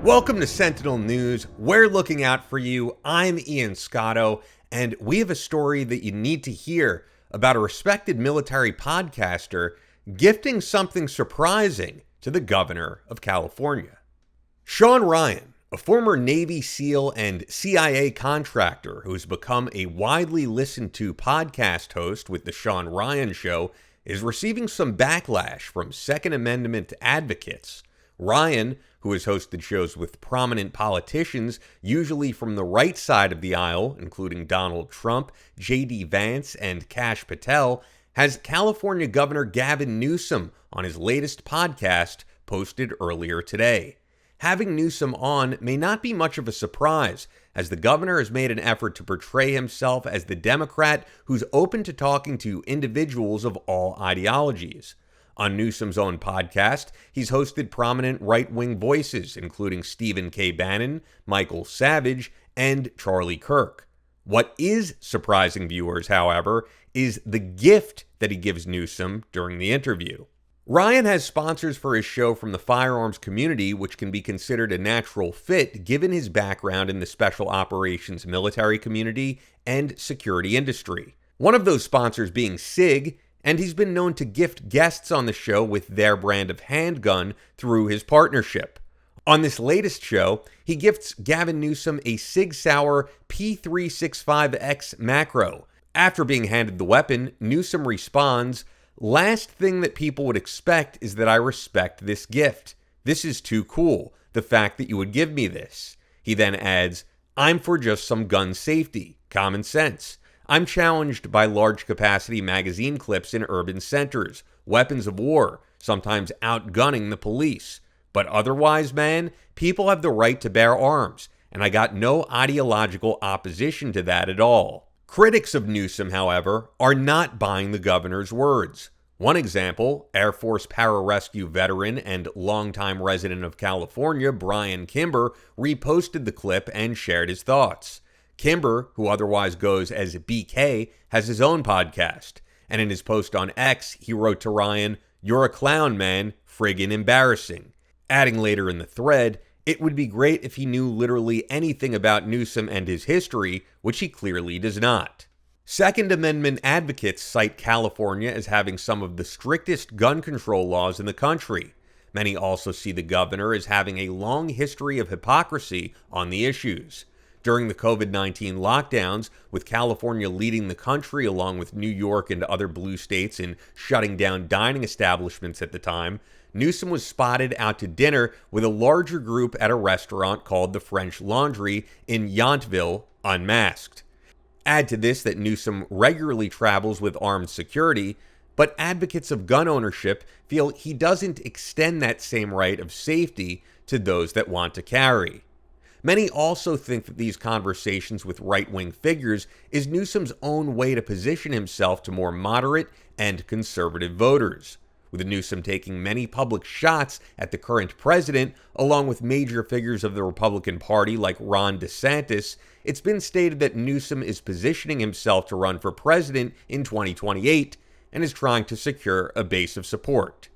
Welcome to Sentinel News. We're looking out for you. I'm Ian Scotto, and we have a story that you need to hear about a respected military podcaster gifting something surprising to the governor of California. Shawn Ryan, a former Navy SEAL and CIA contractor who's become a widely listened to podcast host with the Shawn Ryan Show, is receiving some backlash from Second Amendment advocates. Ryan, who has hosted shows with prominent politicians, usually from the right side of the aisle, including Donald Trump, J.D. Vance, and Kash Patel, has California Governor Gavin Newsom on his latest podcast posted earlier today. Having Newsom on may not be much of a surprise, as the governor has made an effort to portray himself as the Democrat who's open to talking to individuals of all ideologies. On Newsom's own podcast, he's hosted prominent right-wing voices, including Stephen K. Bannon, Michael Savage, and Charlie Kirk. What is surprising viewers, however, is the gift that he gives Newsom during the interview. Ryan has sponsors for his show from the firearms community, which can be considered a natural fit given his background in the special operations military community and security industry. One of those sponsors being SIG, and he's been known to gift guests on the show with their brand of handgun through his partnership. On this latest show, he gifts Gavin Newsom a Sig Sauer P365X macro. After being handed the weapon, Newsom responds, "Last thing that people would expect is that I respect this gift. This is too cool, the fact that you would give me this." He then adds, "I'm for just some gun safety, common sense. I'm challenged by large capacity magazine clips in urban centers, weapons of war, sometimes outgunning the police. But otherwise, man, people have the right to bear arms, and I got no ideological opposition to that at all." Critics of Newsom, however, are not buying the governor's words. One example, Air Force pararescue veteran and longtime resident of California, Brian Kimber, reposted the clip and shared his thoughts. Kimber, who otherwise goes as BK, has his own podcast, and in his post on X, he wrote to Ryan, "You're a clown, man, friggin' embarrassing." Adding later in the thread, it would be great if he knew literally anything about Newsom and his history, which he clearly does not. Second Amendment advocates cite California as having some of the strictest gun control laws in the country. Many also see the governor as having a long history of hypocrisy on the issues. During the COVID-19 lockdowns, with California leading the country along with New York and other blue states in shutting down dining establishments at the time, Newsom was spotted out to dinner with a larger group at a restaurant called the French Laundry in Yountville, unmasked. Add to this that Newsom regularly travels with armed security, but advocates of gun ownership feel he doesn't extend that same right of safety to those that want to carry. Many also think that these conversations with right-wing figures is Newsom's own way to position himself to more moderate and conservative voters. With Newsom taking many public shots at the current president, along with major figures of the Republican Party like Ron DeSantis, it's been stated that Newsom is positioning himself to run for president in 2028 and is trying to secure a base of support.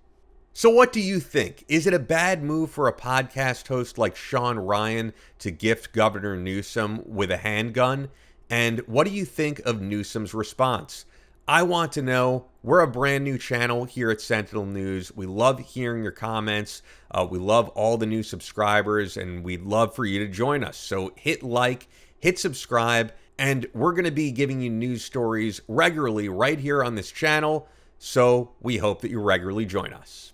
So what do you think? Is it a bad move for a podcast host like Shawn Ryan to gift Governor Newsom with a handgun? And what do you think of Newsom's response? I want to know. We're a brand new channel here at Sentinel News. We love hearing your comments. We love all the new subscribers, and we'd love for you to join us. So hit like, hit subscribe, and we're going to be giving you news stories regularly right here on this channel. So we hope that you regularly join us.